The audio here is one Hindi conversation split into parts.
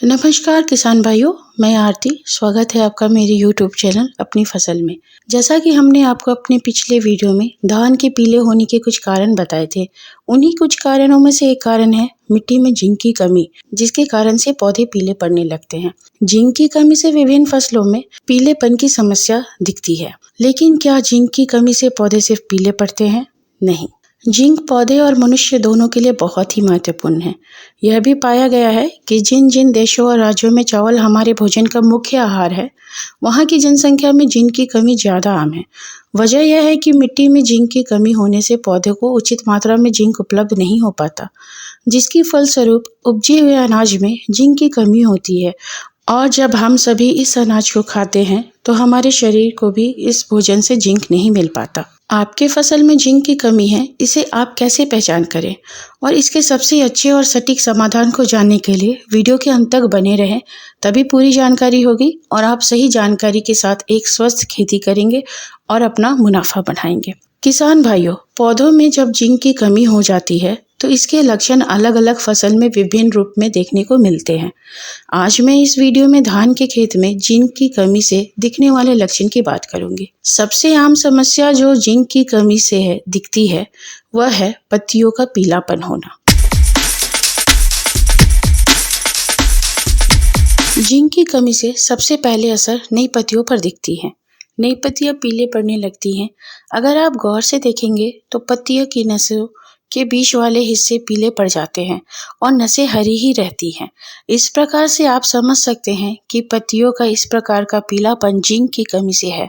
नमस्कार किसान भाइयों, मैं आरती। स्वागत है आपका मेरे YouTube चैनल अपनी फसल में। जैसा कि हमने आपको अपने पिछले वीडियो में धान के पीले होने के कुछ कारण बताए थे, उन्हीं कुछ कारणों में से एक कारण है मिट्टी में जिंक की कमी, जिसके कारण से पौधे पीले पड़ने लगते हैं। जिंक की कमी से विभिन्न फसलों में पीलेपन की समस्या दिखती है, लेकिन क्या जिंक की कमी से पौधे सिर्फ पीले पड़ते हैं? नहीं, जिंक पौधे और मनुष्य दोनों के लिए बहुत ही महत्वपूर्ण है। यह भी पाया गया है कि जिन जिन देशों और राज्यों में चावल हमारे भोजन का मुख्य आहार है, वहाँ की जनसंख्या में जिंक की कमी ज़्यादा आम है। वजह यह है कि मिट्टी में जिंक की कमी होने से पौधे को उचित मात्रा में जिंक उपलब्ध नहीं हो पाता, जिसकी फलस्वरूप उपजे हुए अनाज में जिंक की कमी होती है। और जब हम सभी इस अनाज को खाते हैं तो हमारे शरीर को भी इस भोजन से जिंक नहीं मिल पाता। आपके फसल में जिंक की कमी है, इसे आप कैसे पहचान करें और इसके सबसे अच्छे और सटीक समाधान को जानने के लिए वीडियो के अंत तक बने रहें, तभी पूरी जानकारी होगी और आप सही जानकारी के साथ एक स्वस्थ खेती करेंगे और अपना मुनाफा बढ़ाएंगे। किसान भाइयों, पौधों में जब जिंक की कमी हो जाती है तो इसके लक्षण अलग अलग फसल में विभिन्न रूप में देखने को मिलते हैं। आज मैं इस वीडियो में धान के खेत में जिंक की कमी से दिखने वाले लक्षण की बात करूंगी। सबसे आम समस्या जो जिंक की कमी से दिखती है वह है पत्तियों का पीलापन होना। जिंक की कमी से सबसे पहले असर नई पत्तियों पर दिखती है। नई पत्तियां पीले पड़ने लगती हैं। अगर आप गौर से देखेंगे तो पत्तियों की नसों के बीच वाले हिस्से पीले पड़ जाते हैं और नसें हरी ही रहती हैं। इस प्रकार से आप समझ सकते हैं कि पत्तियों का इस प्रकार का पीलापन जिंक की कमी से है।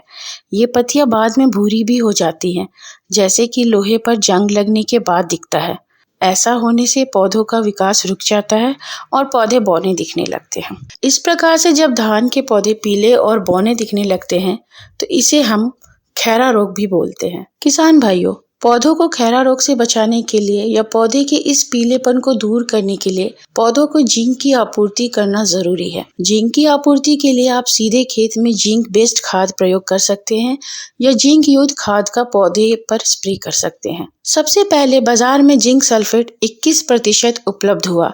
ये पत्तियां बाद में भूरी भी हो जाती हैं, जैसे कि लोहे पर जंग लगने के बाद दिखता है। ऐसा होने से पौधों का विकास रुक जाता है और पौधे बौने दिखने लगते हैं। इस प्रकार से जब धान के पौधे पीले और बौने दिखने लगते हैं तो इसे हम खैरा रोग भी बोलते हैं। किसान भाइयों, पौधों को खैरा रोग से बचाने के लिए या पौधे के इस पीलेपन को दूर करने के लिए पौधों को जिंक की आपूर्ति करना जरूरी है। जिंक की आपूर्ति के लिए आप सीधे खेत में जिंक बेस्ड खाद प्रयोग कर सकते हैं या जिंक युक्त खाद का पौधे पर स्प्रे कर सकते हैं। सबसे पहले बाजार में जिंक सल्फेट 21% उपलब्ध हुआ।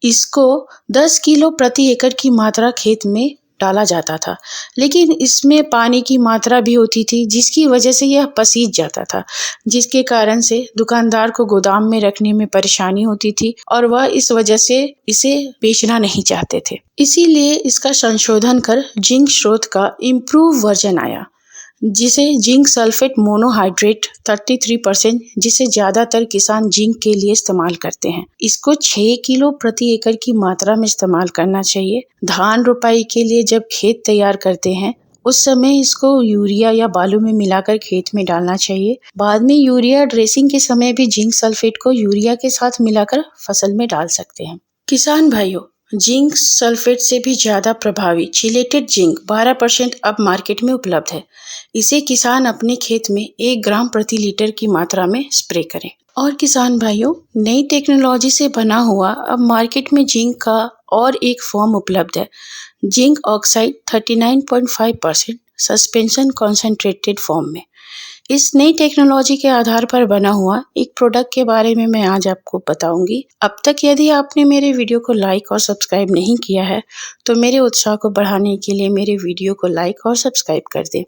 इसको 10 किलो प्रति एकड़ की मात्रा खेत में डाला जाता था, लेकिन इसमें पानी की मात्रा भी होती थी, जिसकी वजह से यह पसीज जाता था, जिसके कारण से दुकानदार को गोदाम में रखने में परेशानी होती थी और वह इस वजह से इसे बेचना नहीं चाहते थे। इसीलिए इसका संशोधन कर जिंक स्रोत का इम्प्रूव वर्जन आया, जिसे जिंक सल्फेट मोनोहाइड्रेट 33%, जिसे ज्यादातर किसान जिंक के लिए इस्तेमाल करते हैं। इसको 6 किलो प्रति एकड़ की मात्रा में इस्तेमाल करना चाहिए। धान रोपाई के लिए जब खेत तैयार करते हैं उस समय इसको यूरिया या बालू में मिलाकर खेत में डालना चाहिए। बाद में यूरिया ड्रेसिंग के समय भी जिंक सल्फेट को यूरिया के साथ मिलाकर फसल में डाल सकते हैं। किसान भाइयों, जिंक सल्फेट से भी ज्यादा प्रभावी चिलेटेड जिंक 12% अब मार्केट में उपलब्ध है। इसे किसान अपने खेत में 1 ग्राम प्रति लीटर की मात्रा में स्प्रे करें। और किसान भाइयों, नई टेक्नोलॉजी से बना हुआ अब मार्केट में जिंक का और एक फॉर्म उपलब्ध है, zinc oxide 39.5% suspension concentrated form में। इस नई टेक्नोलॉजी के आधार पर बना हुआ एक प्रोडक्ट के बारे में मैं आज आपको बताऊंगी। अब तक यदि आपने मेरे वीडियो को लाइक और सब्सक्राइब नहीं किया है तो मेरे उत्साह को बढ़ाने के लिए मेरे वीडियो को लाइक और सब्सक्राइब कर दें।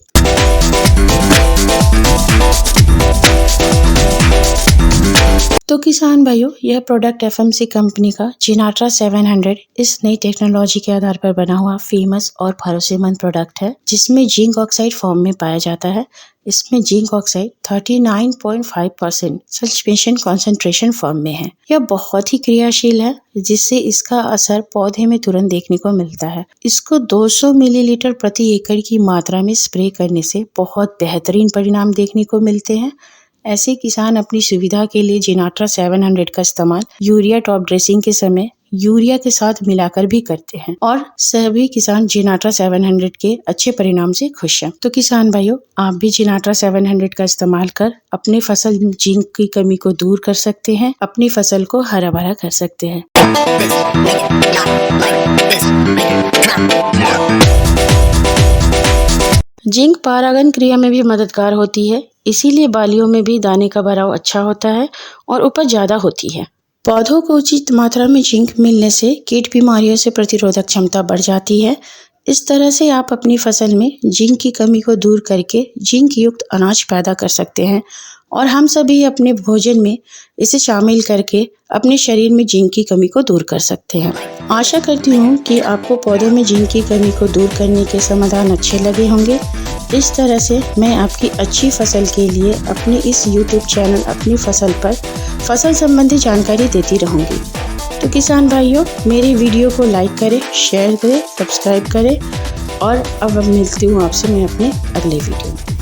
तो किसान भाइयों, यह प्रोडक्ट एफएमसी कंपनी का जिनाट्रा 700 इस नई टेक्नोलॉजी के आधार पर बना हुआ फेमस और भरोसेमंद प्रोडक्ट है, जिसमें जिंक ऑक्साइड फॉर्म में पाया जाता है। इसमें zinc oxide 39.5% suspension concentration form में है। यह बहुत ही क्रियाशील है, जिससे इसका असर पौधे में तुरंत देखने को मिलता है। इसको 200 मिलीलीटर प्रति एकड़ की मात्रा में स्प्रे करने से बहुत बेहतरीन परिणाम देखने को मिलते हैं। ऐसे किसान अपनी सुविधा के लिए जिनाट्रा 700 का इस्तेमाल यूरिया टॉप ड्रेसिंग के समय यूरिया के साथ मिलाकर भी करते हैं और सभी किसान जिनाट्रा 700 के अच्छे परिणाम से खुश हैं। तो किसान भाइयों, आप भी जिनाट्रा 700 का इस्तेमाल कर अपने फसल जिंक की कमी को दूर कर सकते हैं, अपनी फसल को हरा भरा कर सकते हैं। जिंक परागण क्रिया में भी मददगार होती है, इसीलिए बालियों में भी दाने का भराव अच्छा होता है और उपज ज्यादा होती है। पौधों को उचित मात्रा में जिंक मिलने से कीट बीमारियों से प्रतिरोधक क्षमता बढ़ जाती है। इस तरह से आप अपनी फसल में जिंक की कमी को दूर करके जिंक युक्त अनाज पैदा कर सकते हैं और हम सभी अपने भोजन में इसे शामिल करके अपने शरीर में जिंक की कमी को दूर कर सकते हैं। आशा करती हूँ कि आपको पौधों में जिंक की कमी को दूर करने के समाधान अच्छे लगे होंगे। इस तरह से मैं आपकी अच्छी फसल के लिए अपने इस YouTube चैनल अपनी फसल पर फसल संबंधी जानकारी देती रहूँगी। तो किसान भाइयों, मेरी वीडियो को लाइक करें, शेयर करें, सब्सक्राइब करें और अब मिलती हूँ आपसे मैं अपने अगले वीडियो में।